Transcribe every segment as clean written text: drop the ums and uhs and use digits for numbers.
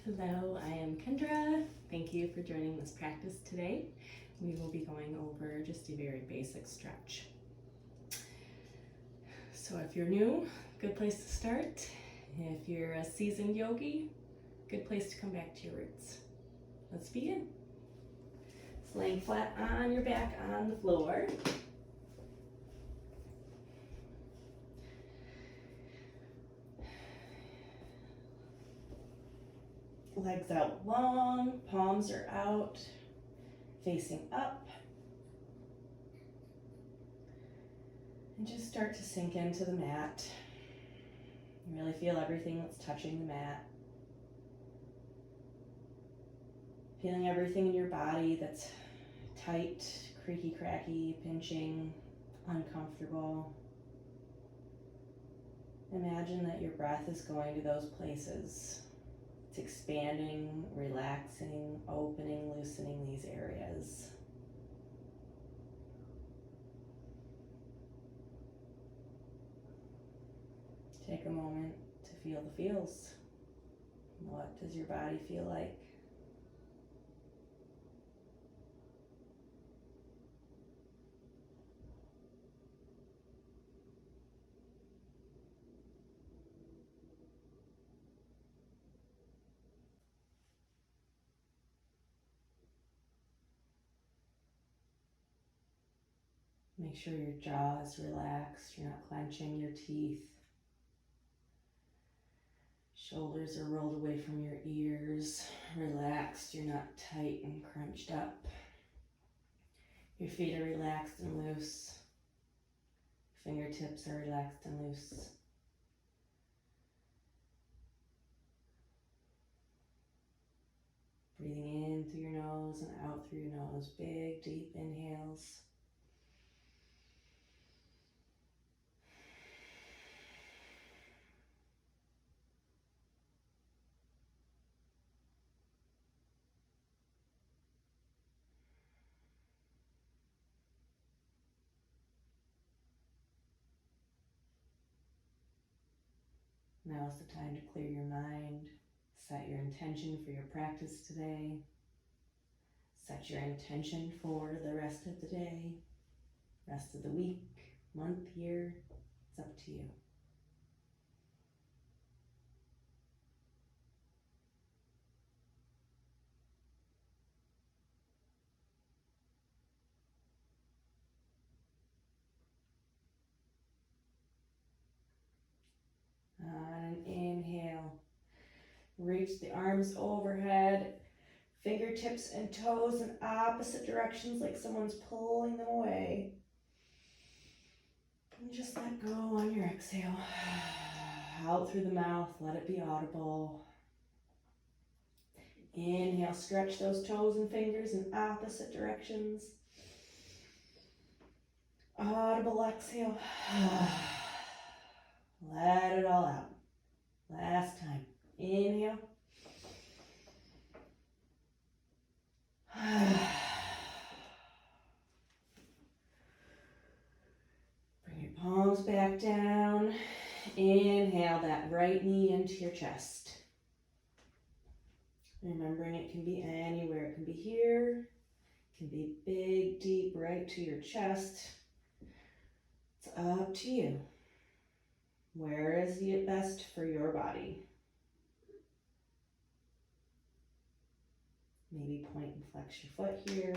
Hello, I am Kendra. Thank you for joining this practice today. We will be going over just a very basic stretch. So if you're new, good place to start. If you're a seasoned yogi, good place to come back to your roots. Let's begin. So laying flat on your back on the floor. Legs out long, palms are out, facing up. And just start to sink into the mat. You really feel everything that's touching the mat. Feeling everything in your body that's tight, creaky, cracky, pinching, uncomfortable. Imagine that your breath is going to those places. It's expanding, relaxing, opening, loosening these areas. Take a moment to feel the feels. What does your body feel like? Make sure your jaw is relaxed, you're not clenching your teeth. Shoulders are rolled away from your ears, relaxed, you're not tight and crunched up. Your feet are relaxed and loose. Fingertips are relaxed and loose. Breathing in through your nose and out through your nose. Big, deep inhales. Now is the time to clear your mind. Set your intention for your practice today. Set your intention for the rest of the day, rest of the week, month, year. It's up to you. On an inhale, reach the arms overhead, fingertips and toes in opposite directions like someone's pulling them away. And just let go on your exhale. Out through the mouth, let it be audible. Inhale, stretch those toes and fingers in opposite directions. Audible exhale. Let it all out. Last time. Inhale. Bring your palms back down. Inhale that right knee into your chest. Remembering it can be anywhere. It can be here. It can be big, deep, right to your chest. It's up to you. Where is it best for your body? Maybe point and flex your foot here.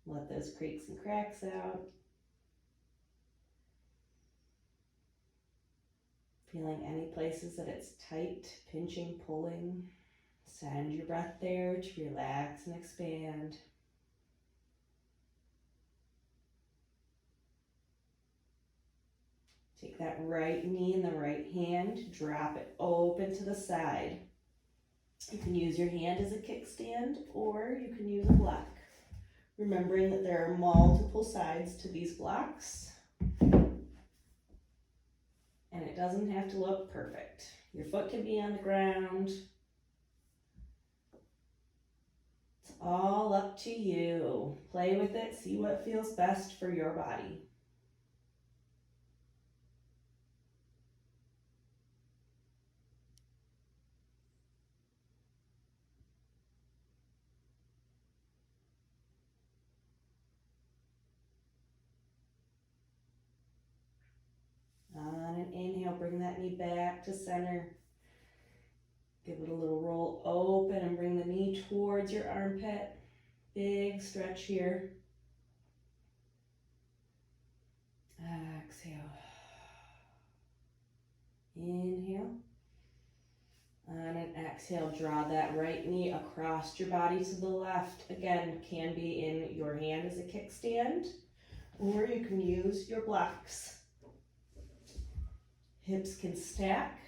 Let those creaks and cracks out. Feeling any places that it's tight, pinching, pulling. Send your breath there to relax and expand. Take that right knee in the right hand, drop it open to the side. You can use your hand as a kickstand or you can use a block. Remembering that there are multiple sides to these blocks. And it doesn't have to look perfect. Your foot can be on the ground. It's all up to you. Play with it, see what feels best for your body. that knee back to center. Give it a little roll open and bring the knee towards your armpit. Big stretch here. Exhale. Inhale. On an exhale, draw that right knee across your body to the left. Again, can be in your hand as a kickstand, or you can use your blocks. Hips can stack.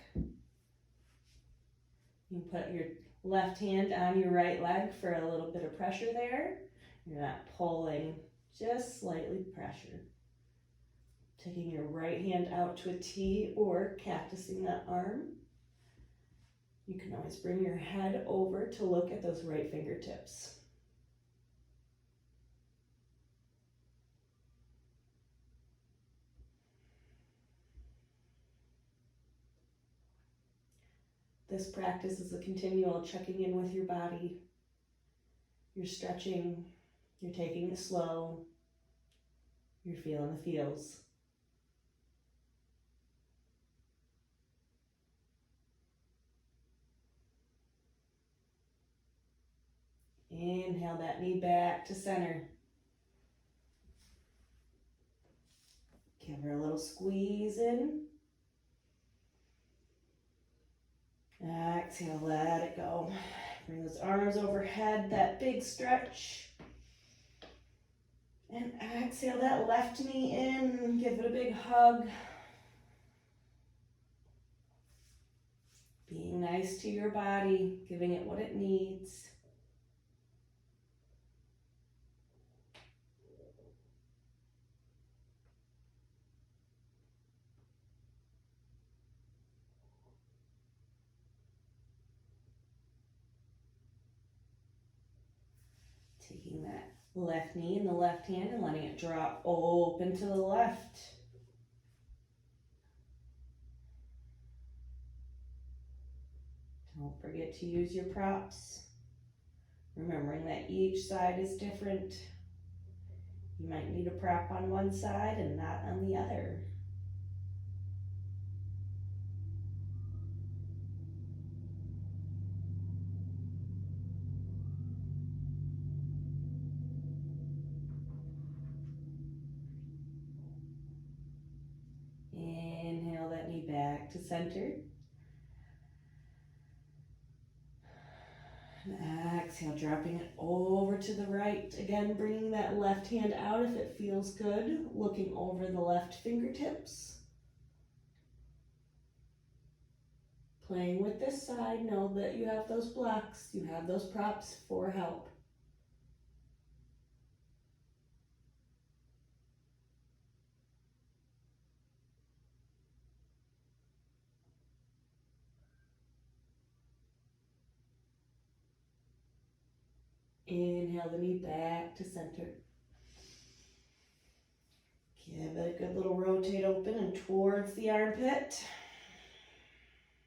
You can put your left hand on your right leg for a little bit of pressure there. You're not pulling, just slightly pressure. Taking your right hand out to a T or cactusing that arm. You can always bring your head over to look at those right fingertips. This practice is a continual checking in with your body. You're stretching, you're taking it slow, you're feeling the feels. Inhale that knee back to center. Give her a little squeeze in. Exhale, let it go. Bring those arms overhead, that big stretch. And exhale that left knee in. Give it a big hug. Being nice to your body, giving it what it needs. Taking that left knee in the left hand and letting it drop open to the left. Don't forget to use your props. Remembering that each side is different. You might need a prop on one side and not on the other. Inhale that knee back to center. And exhale, dropping it over to the right. Again, bringing that left hand out if it feels good. Looking over the left fingertips. Playing with this side, know that you have those blocks, you have those props for help. Inhale the knee back to center. Give it a good little rotate open and towards the armpit.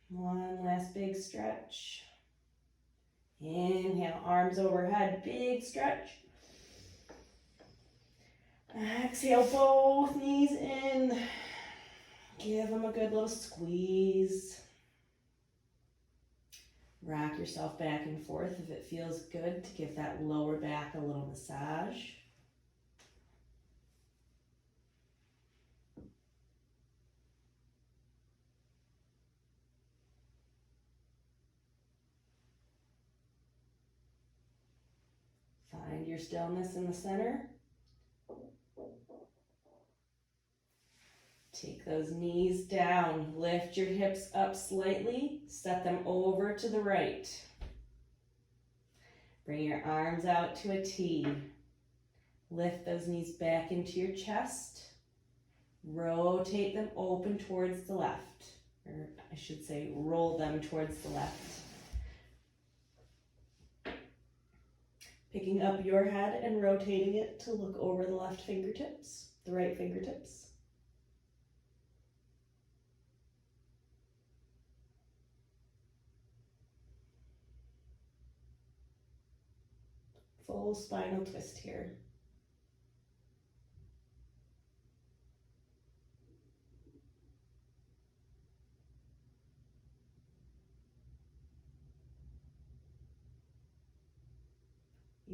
One last big stretch. Inhale, arms overhead, big stretch. Exhale, both knees in. Give them a good little squeeze. Rock yourself back and forth if it feels good to give that lower back a little massage. Find your stillness in the center. Take those knees down, lift your hips up slightly, set them over to the right. Bring your arms out to a T. Lift those knees back into your chest. Rotate them open towards the left, or I should say roll them towards the left. Picking up your head and rotating it to look over the left fingertips, the right fingertips. Full spinal twist here.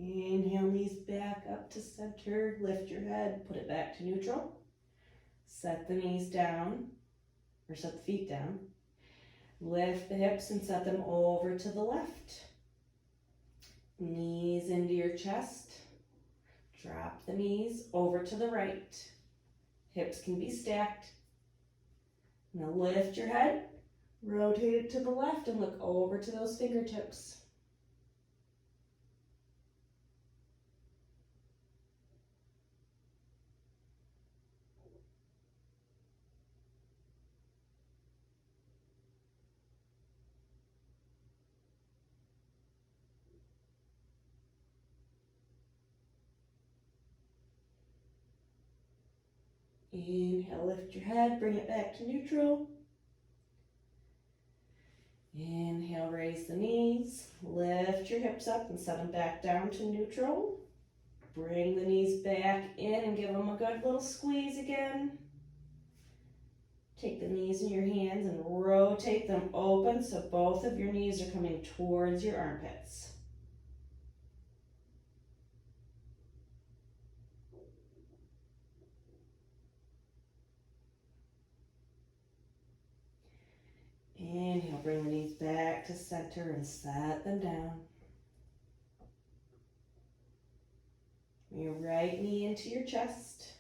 Inhale, knees back up to center. Lift your head, put it back to neutral. Set the knees down, or set the feet down. Lift the hips and set them over to the left. Knees into your chest. Drop the knees over to the right. Hips can be stacked. Now lift your head, rotate it to the left and look over to those fingertips. Inhale, lift your head, bring it back to neutral. Inhale, raise the knees, lift your hips up and set them back down to neutral. Bring the knees back in and give them a good little squeeze again. Take the knees in your hands and rotate them open so both of your knees are coming towards your armpits. Inhale, bring the knees back to center and set them down. Your right knee into your chest.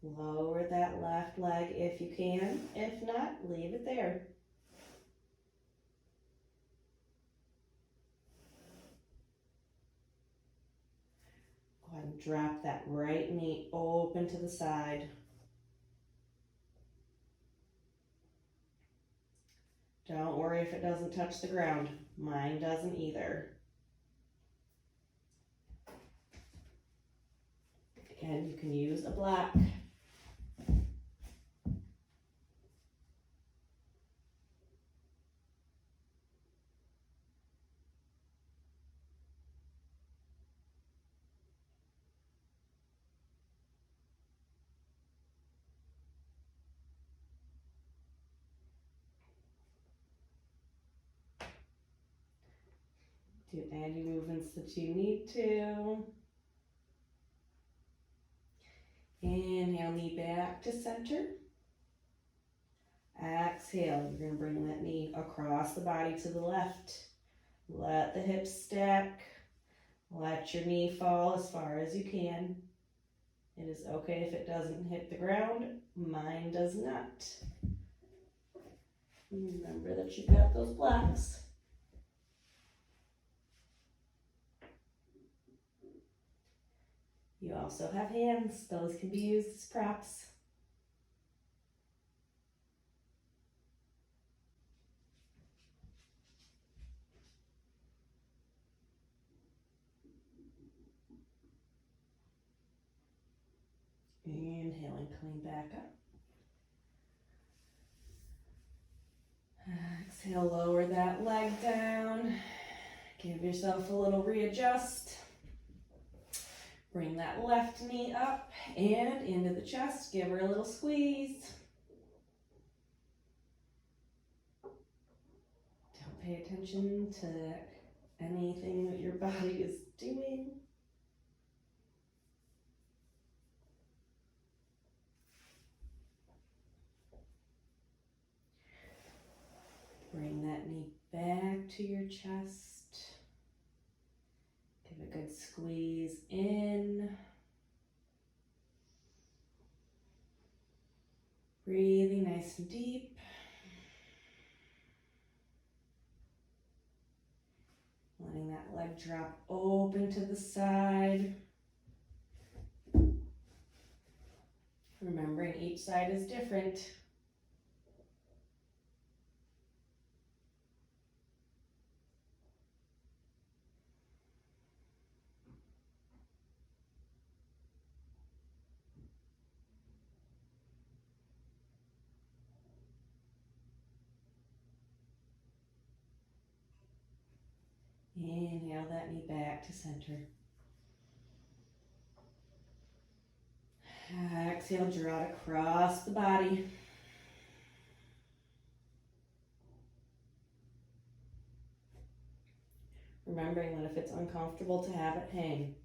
Lower that left leg if you can. If not, leave it there. Go ahead and drop that right knee open to the side. Don't worry if it doesn't touch the ground. Mine doesn't either. Again, you can use a block. Do any movements that you need to. Inhale, knee back to center. Exhale, you're going to bring that knee across the body to the left. Let the hips stack. Let your knee fall as far as you can. It is okay if it doesn't hit the ground. Mine does not. Remember that you've got those blocks. You also have hands. Those can be used as props. Inhaling, coming back up. Exhale, lower that leg down. Give yourself a little readjust. Bring that left knee up and into the chest. Give her a little squeeze. Don't pay attention to anything that your body is doing. Bring that knee back to your chest. Give a good squeeze in. Breathing nice and deep. Letting that leg drop open to the side. Remembering each side is different. Inhale that knee back to center. Exhale, draw it across the body. remembering that if it's uncomfortable to have it hang,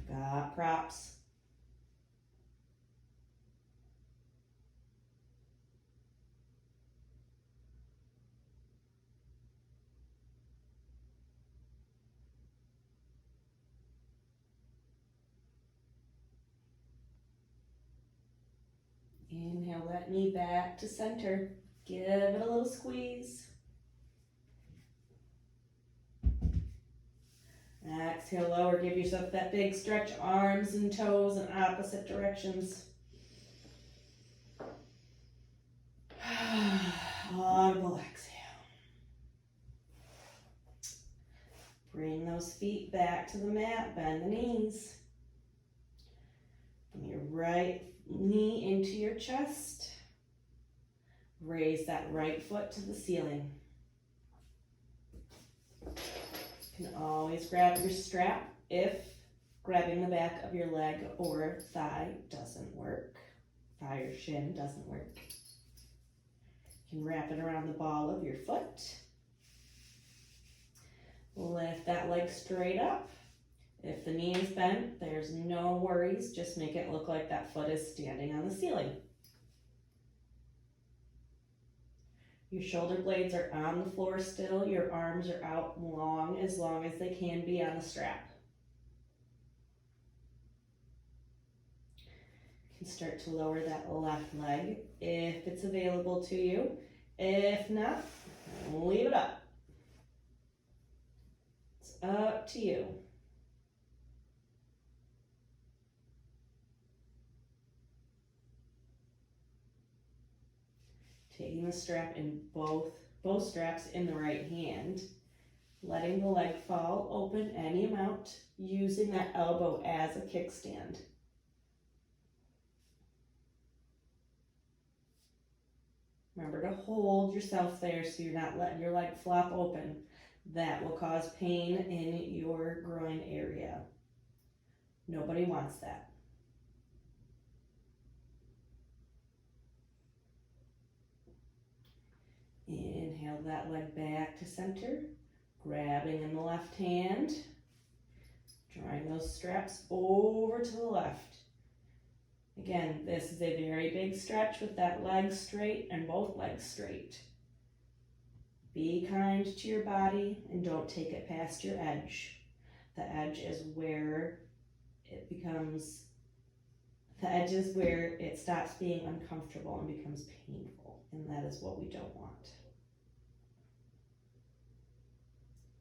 got props. Inhale that knee back to center. Give it a little squeeze. Exhale, lower. Give yourself that big stretch, arms and toes in opposite directions. Audible exhale. Bring those feet back to the mat. Bend the knees. Bring your right knee into your chest. Raise that right foot to the ceiling. You can always grab your strap if grabbing the back of your leg or thigh doesn't work. Thigh or shin doesn't work. You can wrap it around the ball of your foot. Lift that leg straight up. If the knee is bent, there's no worries. Just make it look like that foot is standing on the ceiling. Your shoulder blades are on the floor still. Your arms are out long as they can be on the strap. You can start to lower that left leg if it's available to you. If not, leave it up. It's up to you. Taking the strap in both straps in the right hand, letting the leg fall open any amount, using that elbow as a kickstand. Remember to hold yourself there so you're not letting your leg flop open. That will cause pain in your groin area. Nobody wants that. Inhale that leg back to center, grabbing in the left hand, drawing those straps over to the left. Again, this is a very big stretch with that leg straight and both legs straight. Be kind to your body and don't take it past your edge. The edge is where it becomes, the edge is where it stops being uncomfortable and becomes painful, and that is what we don't want.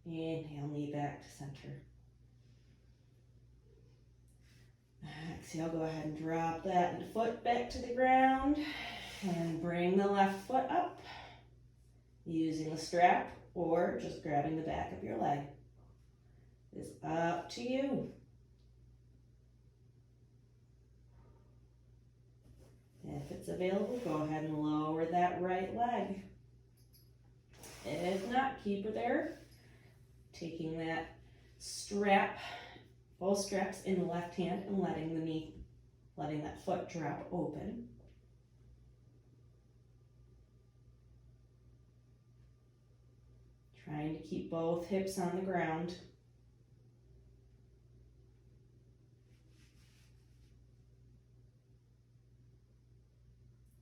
Inhale, knee back to center. Exhale, go ahead and drop that foot back to the ground and bring the left foot up using the strap or just grabbing the back of your leg. It's up to you. If it's available, go ahead and lower that right leg. If not, keep her there. Taking that strap, both straps in the left hand and letting that foot drop open. Trying to keep both hips on the ground.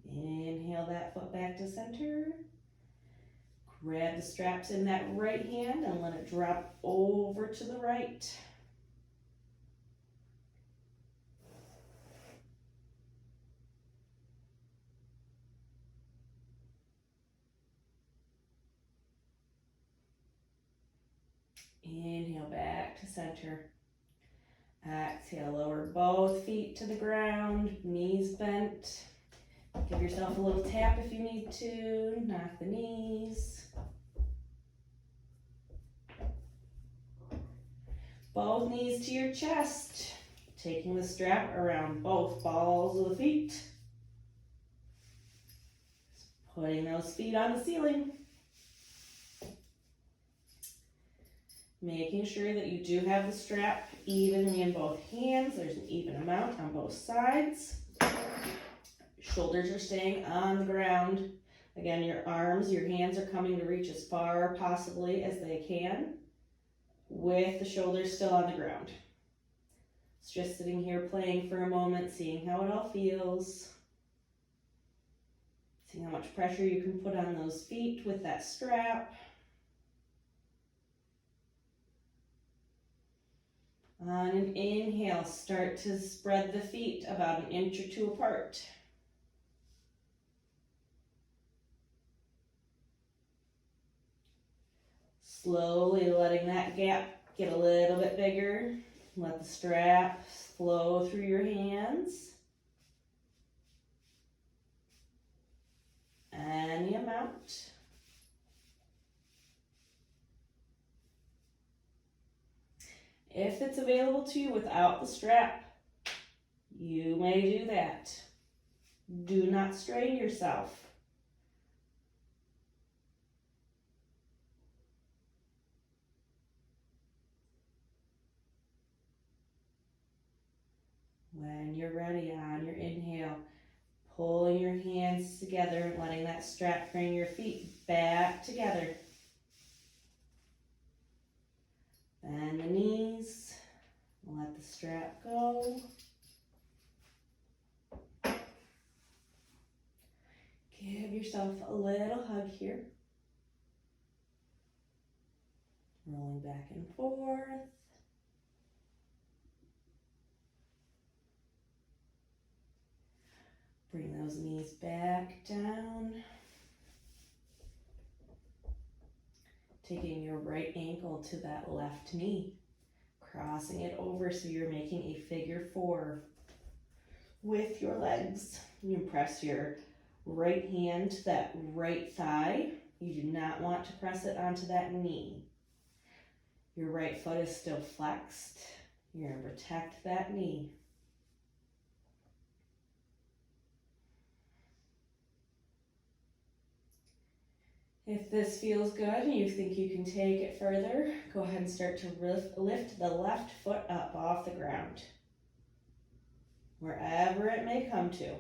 Inhale that foot back to center. Grab the straps in that right hand and let it drop over to the right. Inhale back to center. Exhale, lower both feet to the ground, knees bent. Give yourself a little tap if you need to. Knock the knees. Both knees to your chest. Taking the strap around both balls of the feet. Putting those feet on the ceiling. Making sure that you do have the strap evenly in both hands. There's an even amount on both sides. Shoulders are staying on the ground. Again, your arms, your hands are coming to reach as far possibly as they can with the shoulders still on the ground. It's just sitting here playing for a moment, seeing how it all feels. Seeing how much pressure you can put on those feet with that strap. On an inhale, start to spread the feet about an inch or two apart. Slowly letting that gap get a little bit bigger. Let the strap flow through your hands. Any amount. If it's available to you without the strap, you may do that. Do not strain yourself. When you're ready, on your inhale, pulling your hands together and letting that strap bring your feet back together. Bend the knees, let the strap go. Give yourself a little hug here. Rolling back and forth. Bring those knees back down. Taking your right ankle to that left knee. Crossing it over so you're making a figure four with your legs. You press your right hand to that right thigh. You do not want to press it onto that knee. Your right foot is still flexed. You're going to protect that knee. If this feels good and you think you can take it further, go ahead and start to lift the left foot up off the ground, wherever it may come to.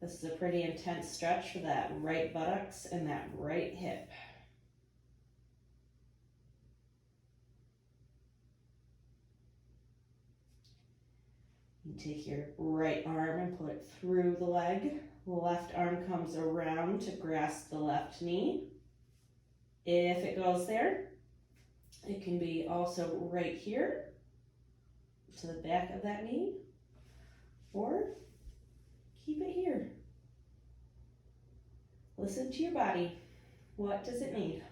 This is a pretty intense stretch for that right buttocks and that right hip. You take your right arm and put it through the leg. Left arm comes around to grasp the left knee. If it goes there, it can be also right here to the back of that knee, or keep it here. Listen to your body. What does it need?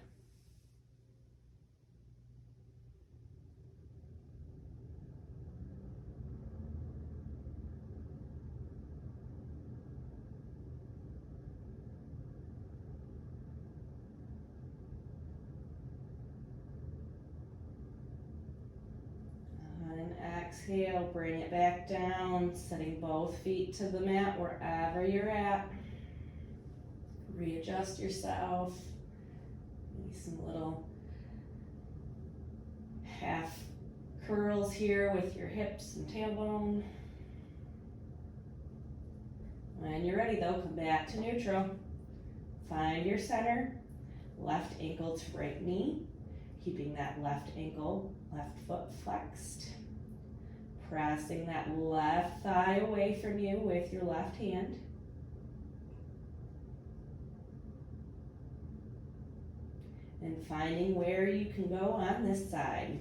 Exhale, bring it back down, setting both feet to the mat wherever you're at. Readjust yourself. Maybe some little half curls here with your hips and tailbone. When you're ready though, come back to neutral. Find your center, left ankle to right knee, keeping that left ankle, left foot flexed. Pressing that left thigh away from you with your left hand. And finding where you can go on this side.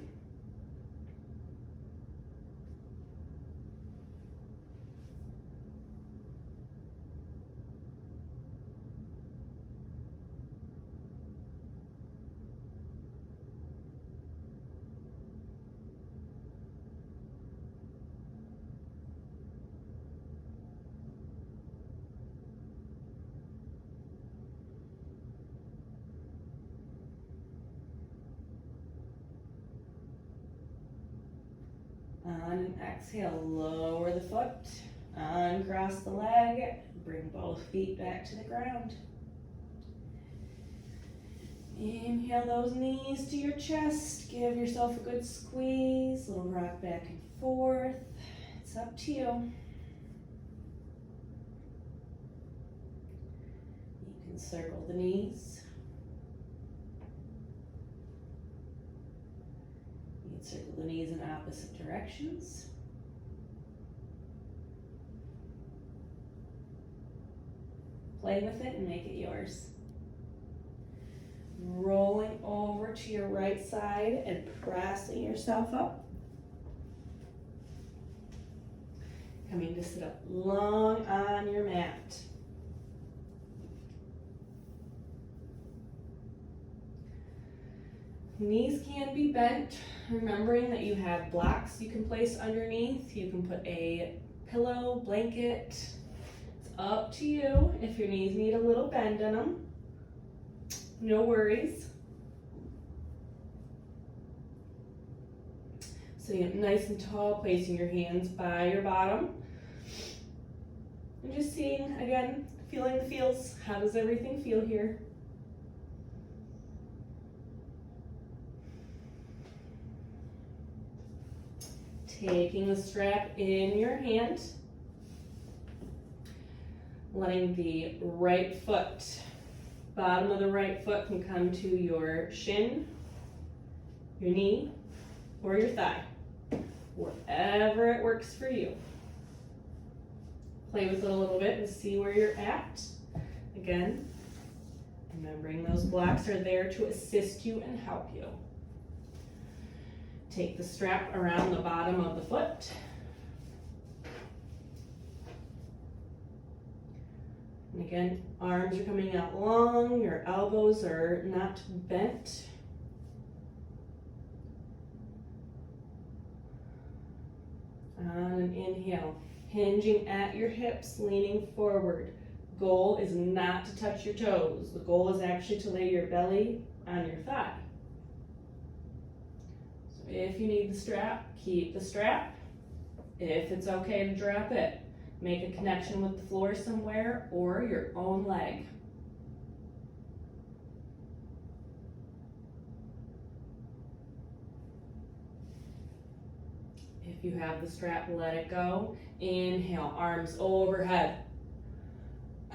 On an exhale, lower the foot, uncross the leg, bring both feet back to the ground. Inhale those knees to your chest, give yourself a good squeeze, little rock back and forth. It's up to you. Circle the knees. You can circle the knees in opposite directions. Play with it and make it yours. Rolling over to your right side and pressing yourself up. Coming to sit up long on your mat. Knees can be bent, remembering that you have blocks you can place underneath. You can put a pillow, blanket. It's up to you. If your knees need a little bend in them, no worries. Sitting up nice and tall, placing your hands by your bottom. And just seeing, again, feeling the feels. How does everything feel here? Taking the strap in your hand, letting the right foot, bottom of the right foot can come to your shin, your knee, or your thigh, wherever it works for you. Play with it a little bit and see where you're at. Again, remembering those blocks are there to assist you and help you. Take the strap around the bottom of the foot. And again, arms are coming out long, your elbows are not bent. On an inhale, hinging at your hips, leaning forward. Goal is not to touch your toes. The goal is actually to lay your belly on your thigh. So if you need the strap, keep the strap. If it's okay to drop it, make a connection with the floor somewhere or your own leg. If you have the strap, let it go. Inhale, arms overhead.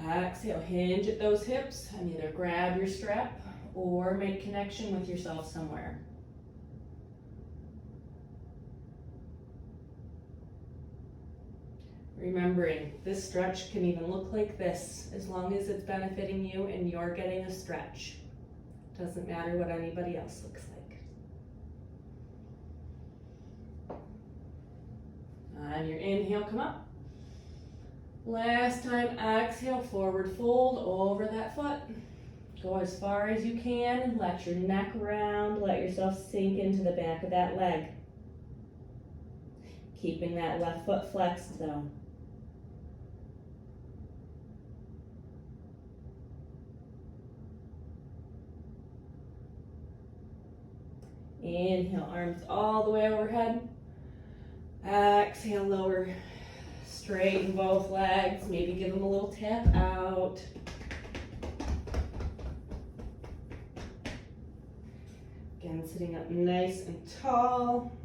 Exhale, hinge at those hips and either grab your strap or make connection with yourself somewhere. Remembering, this stretch can even look like this as long as it's benefiting you and you're getting a stretch. Doesn't matter what anybody else looks like. On your inhale, come up. Last time, exhale, forward fold over that foot. Go as far as you can and let your neck round, let yourself sink into the back of that leg. Keeping that left foot flexed though. Inhale, arms all the way overhead. Exhale, lower, straighten both legs. Maybe give them a little tap out. Again, sitting up nice and tall.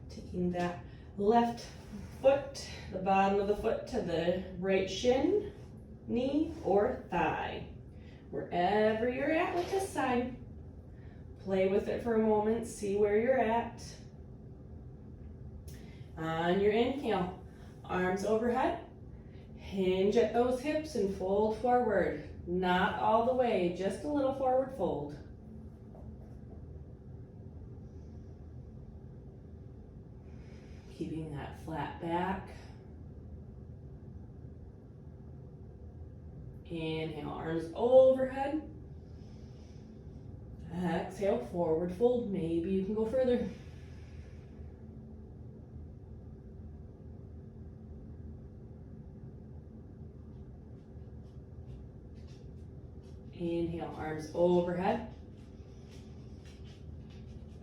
Taking that left foot, the bottom of the foot to the right shin, knee, or thigh. Wherever you're at with this side. Play with it for a moment, see where you're at. On your inhale, arms overhead, hinge at those hips and fold forward. Not all the way, just a little forward fold. Keeping that flat back. Inhale, arms overhead. Exhale, forward fold. Maybe you can go further. Inhale, arms overhead.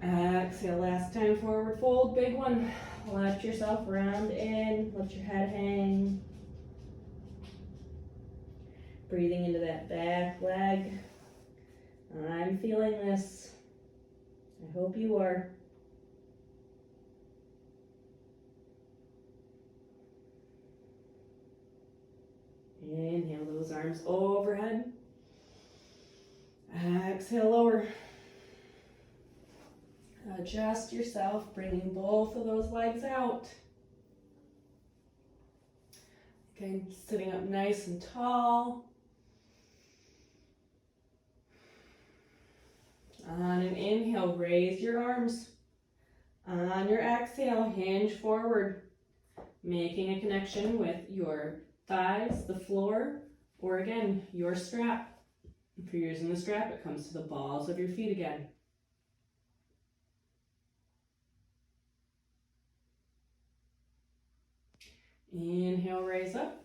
Exhale, last time, forward fold, big one. Let yourself round in, let your head hang. Breathing into that back leg. I'm feeling this. I hope you are. those arms overhead. Exhale, lower. Adjust yourself, bringing both of those legs out. Okay, sitting up nice and tall. On an inhale, raise your arms. On your exhale, hinge forward, making a connection with your thighs, the floor, or again, your strap. If you're using the strap, it comes to the balls of your feet again. Inhale, raise up.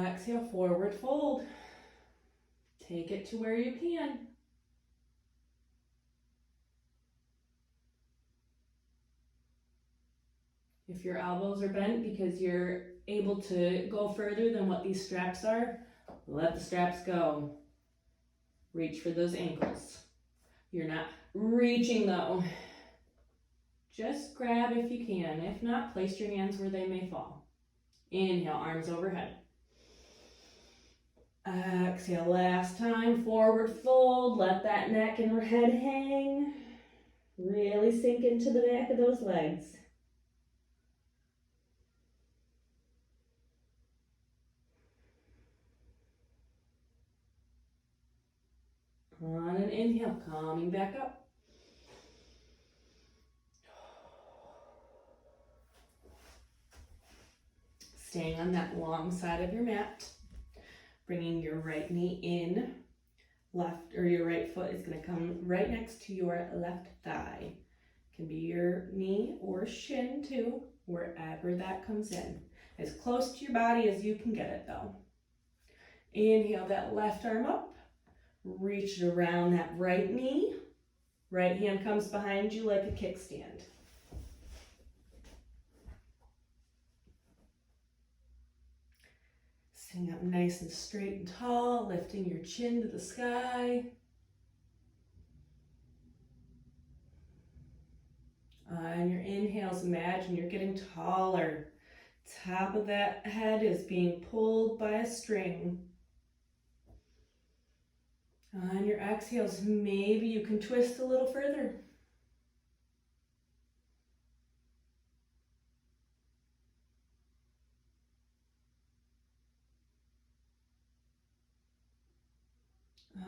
Exhale, forward fold. Take it to where you can. If your elbows are bent because you're able to go further than what these straps are, let the straps go. Reach for those ankles. You're not reaching though. Just grab if you can. If not, place your hands where they may fall. Inhale, arms overhead. Exhale, last time, forward fold. Let that neck and head hang. Really sink into the back of those legs. On an inhale, coming back up. Staying on that long side of your mat. Bringing your right knee in, your right foot is going to come right next to your left thigh. Can be your knee or shin too, wherever that comes in. As close to your body as you can get it though. Inhale that left arm up, reach it around that right knee. Right hand comes behind you like a kickstand. Sitting up nice and straight and tall, lifting your chin to the sky. On your inhales, imagine you're getting taller. Top of that head is being pulled by a string. On your exhales, maybe you can twist a little further.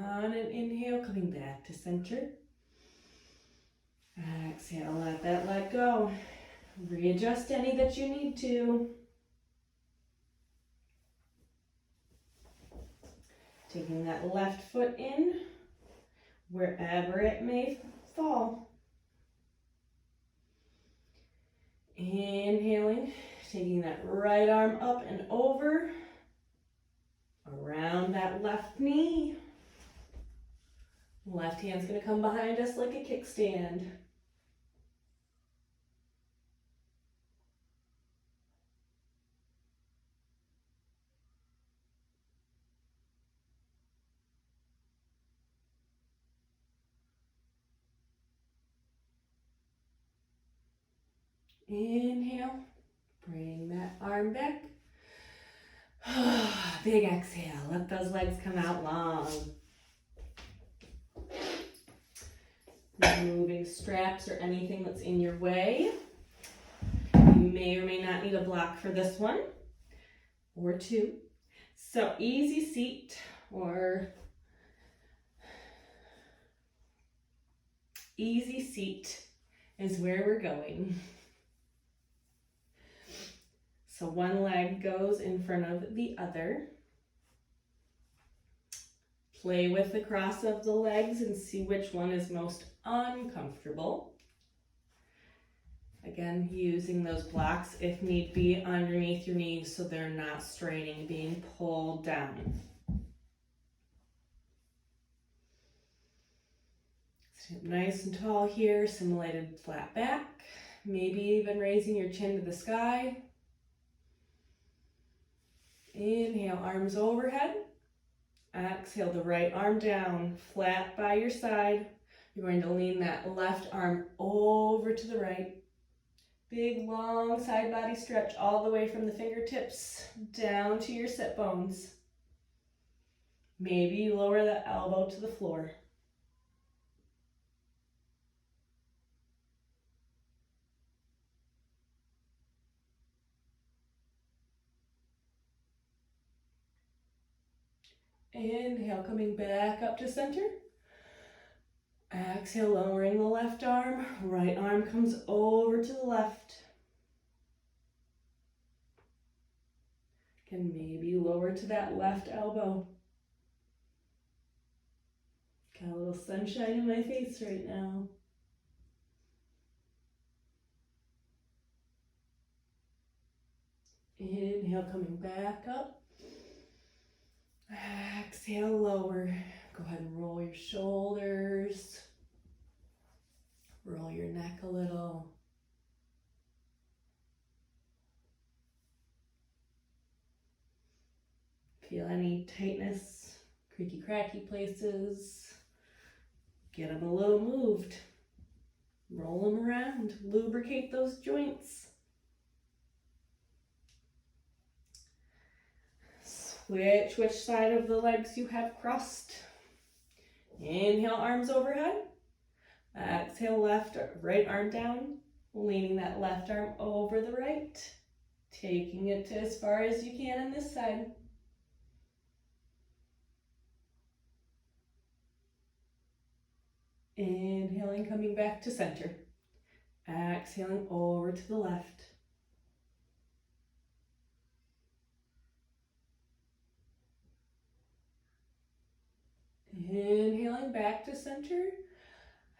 On an inhale, coming back to center. Exhale, let that leg go. Readjust any that you need to. Taking that left foot in, wherever it may fall. Inhaling, taking that right arm up and over, around that left knee. Left hand's going to come behind us like a kickstand. Inhale, bring that arm back. Big exhale, let those legs come out long. Removing straps or anything that's in your way. You may or may not need a block for this one, or two. So easy seat or easy seat is where we're going. So one leg goes in front of the other. Play with the cross of the legs and see which one is most uncomfortable. Again, using those blocks if need be underneath your knees so they're not straining, being pulled down. Sit nice and tall here, simulated flat back, maybe even raising your chin to the sky. Inhale, arms overhead. Exhale, the right arm down, flat by your side. You're going to lean that left arm over to the right. Big, long side body stretch all the way from the fingertips down to your sit bones. Maybe you lower the elbow to the floor. Inhale, coming back up to center. Exhale, lowering the left arm. Right arm comes over to the left. Can maybe lower to that left elbow. Got a little sunshine in my face right now. Inhale, coming back up. Exhale, lower. Go ahead and roll your shoulders. Roll your neck a little. Feel any tightness, creaky, cracky places. Get them a little moved. Roll them around. Lubricate those joints. Switch which side of the legs you have crossed. Inhale, arms overhead. Exhale, right arm down. Leaning that left arm over the right. Taking it to as far as you can on this side. Inhaling, coming back to center. Exhaling over to the left. Inhaling back to center.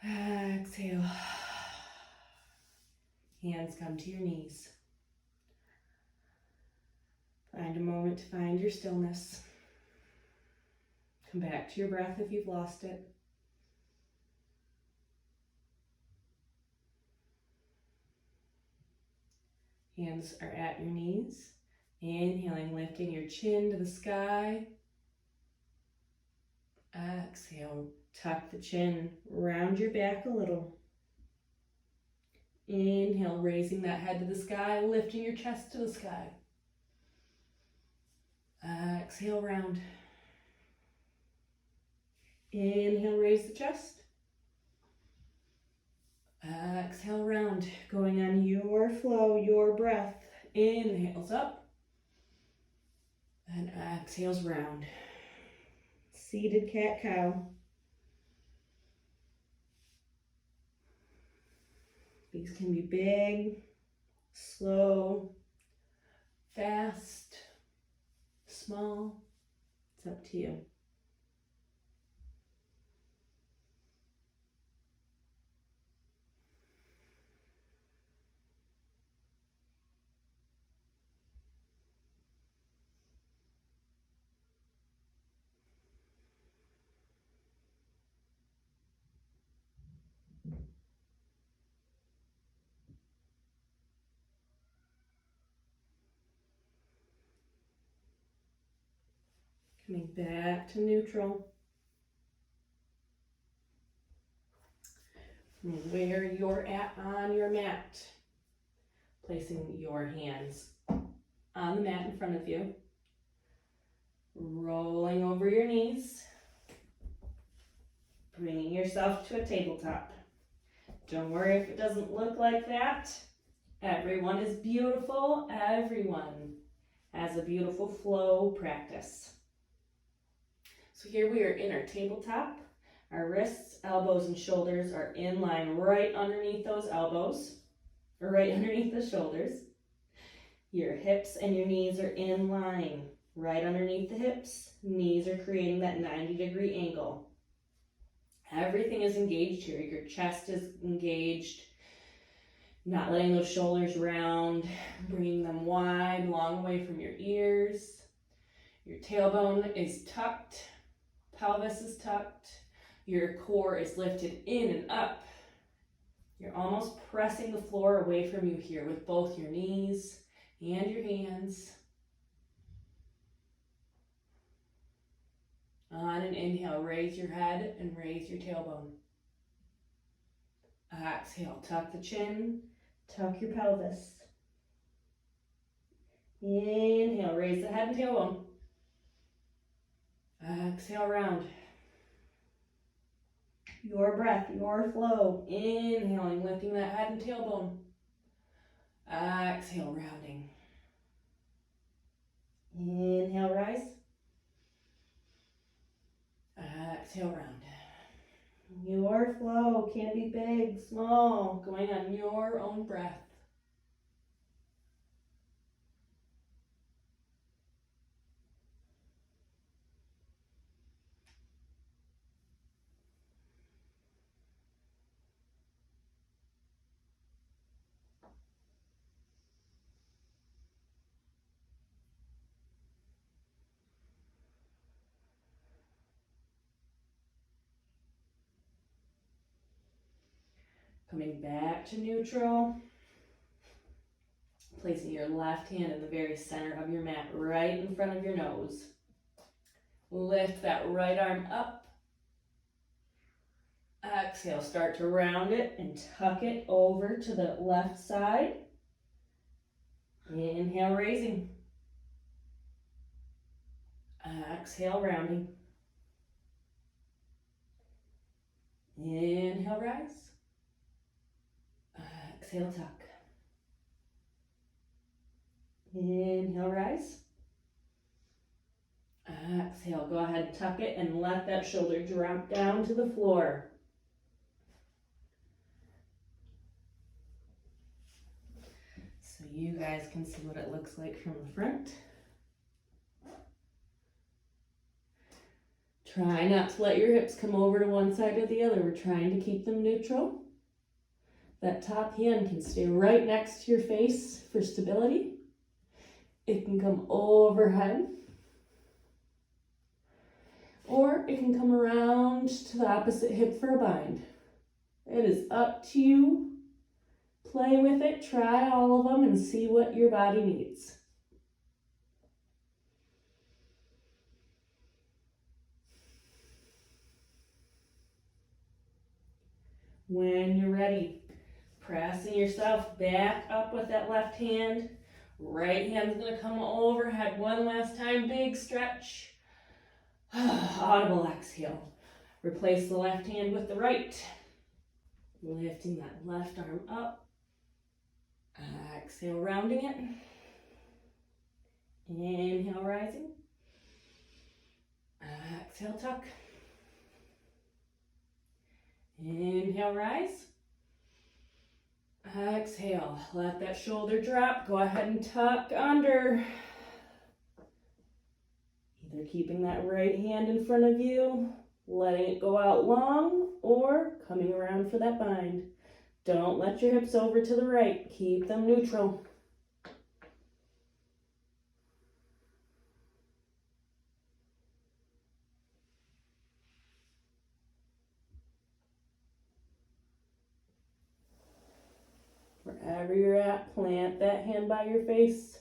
Exhale. Hands come to your knees. Find a moment to find your stillness. Come back to your breath if you've lost it. Hands are at your knees. Inhaling, lifting your chin to the sky. Exhale, tuck the chin, round your back a little. Inhale, raising that head to the sky, lifting your chest to the sky. Exhale, round. Inhale, raise the chest. Exhale, round. Going on your flow, your breath. Inhales up. And exhales round. Seated cat-cow. These can be big, slow, fast, small. It's up to you. Coming back to neutral. From where you're at on your mat, placing your hands on the mat in front of you, rolling over your knees, bringing yourself to a tabletop. Don't worry if it doesn't look like that. Everyone is beautiful. Everyone has a beautiful flow practice. So here we are in our tabletop. Our wrists, elbows, and shoulders are in line right underneath those elbows, or right underneath the shoulders. Your hips and your knees are in line right underneath the hips. Knees are creating that 90-degree angle. Everything is engaged here. Your chest is engaged. Not letting those shoulders round, bringing them wide, long away from your ears. Your tailbone is tucked. Pelvis is tucked. Your core is lifted in and up. You're almost pressing the floor away from you here with both your knees and your hands. On an inhale, raise your head and raise your tailbone. Exhale, tuck the chin, Tuck your pelvis. Inhale, raise the head and tailbone. Exhale, round. Your breath, your flow. Inhaling, lifting that head and tailbone. Exhale, rounding. Inhale, rise. Exhale, round. Your flow can be big, small, going on your own breath. Coming back to neutral. Placing your left hand in the very center of your mat, right in front of your nose. Lift that right arm up. Exhale, start to round it and tuck it over to the left side. Inhale, raising. Exhale, rounding. Inhale, rise. Exhale, tuck. Inhale, rise. Exhale, go ahead and tuck it and let that shoulder drop down to the floor. So you guys can see what it looks like from the front. Try not to let your hips come over to one side or the other. We're trying to keep them neutral. That top hand can stay right next to your face for stability. It can come overhead. Or it can come around to the opposite hip for a bind. It is up to you. Play with it, try all of them and see what your body needs. When you're ready, pressing yourself back up with that left hand. Right hand's gonna come overhead one last time, big stretch. Audible exhale. Replace the left hand with the right. Lifting that left arm up. Exhale, rounding it. Inhale, rising. Exhale, tuck. Inhale, rise. Exhale, let that shoulder drop. Go ahead and tuck under. Either keeping that right hand in front of you, letting it go out long, or coming around for that bind. Don't let your hips over to the right. Keep them neutral. Wherever you're at, plant that hand by your face.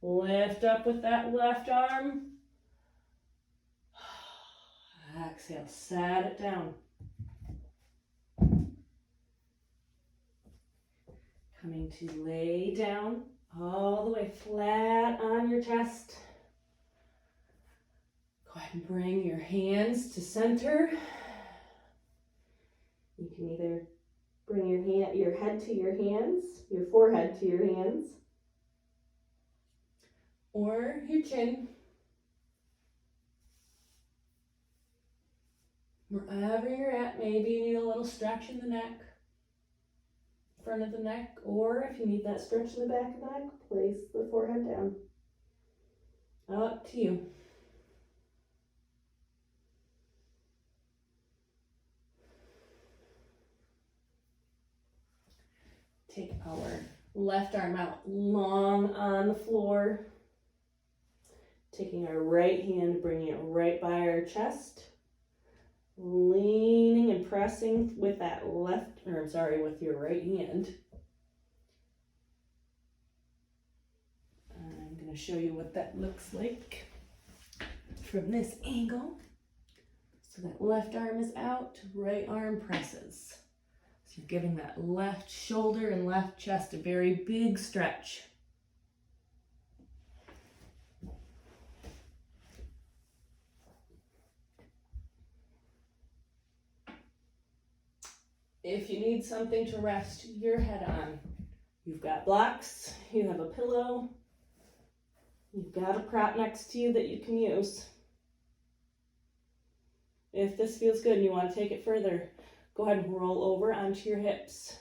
Lift up with that left arm. Exhale, set it down. Coming to lay down all the way flat on your chest. Go ahead and bring your hands to center. You can either bring your head to your hands, your forehead to your hands, or your chin. Wherever you're at, maybe you need a little stretch in the neck, front of the neck, or if you need that stretch in the back of the neck, place the forehead down. Up to you. Take our left arm out long on the floor. Taking our right hand, bringing it right by our chest. Leaning and pressing with that with your right hand. I'm going to show you what that looks like from this angle. So that left arm is out, right arm presses. So you're giving that left shoulder and left chest a very big stretch. If you need something to rest your head on, you've got blocks, you have a pillow, you've got a prop next to you that you can use. If this feels good and you want to take it further, go ahead and roll over onto your hips.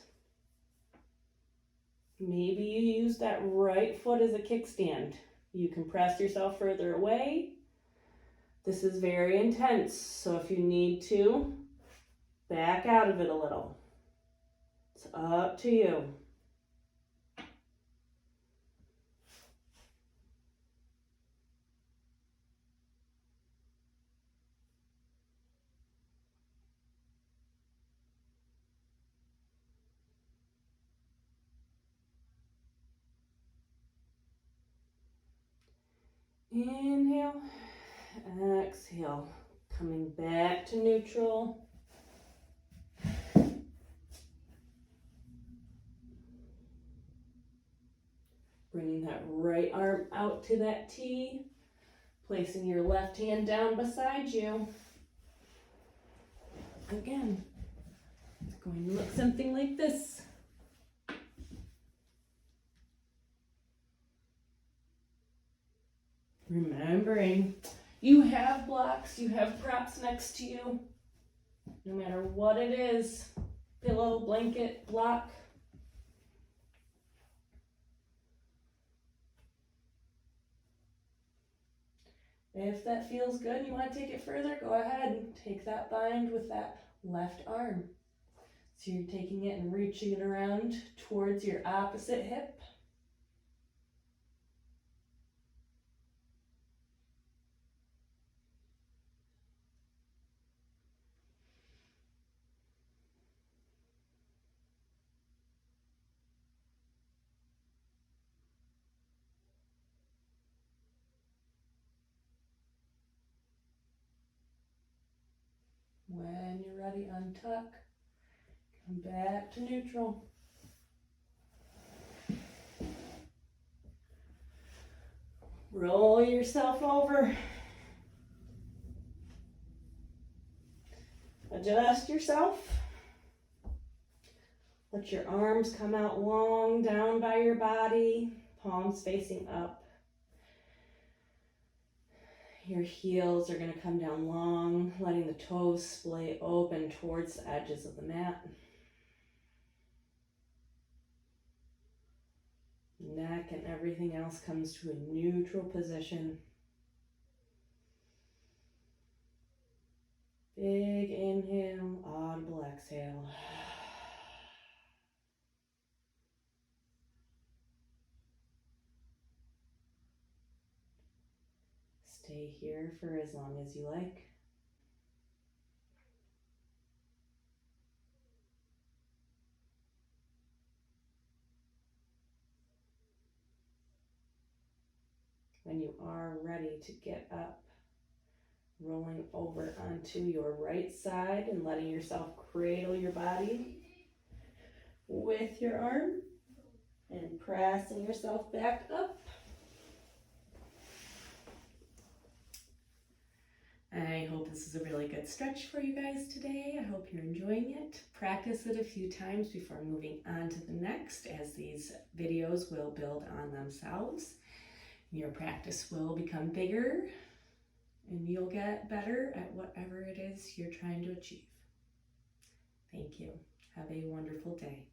Maybe you use that right foot as a kickstand. You can press yourself further away. This is very intense, so if you need to, back out of it a little. It's up to you. Inhale, exhale, coming back to neutral. Bringing that right arm out to that T, placing your left hand down beside you. Again, it's going to look something like this. Remembering, you have blocks, you have props next to you, no matter what it is, pillow, blanket, block. If that feels good and you want to take it further, go ahead and take that bind with that left arm. So you're taking it and reaching it around towards your opposite hip. When you're ready, untuck, come back to neutral. Roll yourself over. Adjust yourself. Let your arms come out long down by your body, palms facing up. Your heels are going to come down long, letting the toes splay open towards the edges of the mat. Neck and everything else comes to a neutral position. Big inhale, audible exhale. Stay here for as long as you like. When you are ready to get up, rolling over onto your right side and letting yourself cradle your body with your arm and pressing yourself back up. I hope this is a really good stretch for you guys today. I hope you're enjoying it. Practice it a few times before moving on to the next, as these videos will build on themselves. Your practice will become bigger and you'll get better at whatever it is you're trying to achieve. Thank you. Have a wonderful day.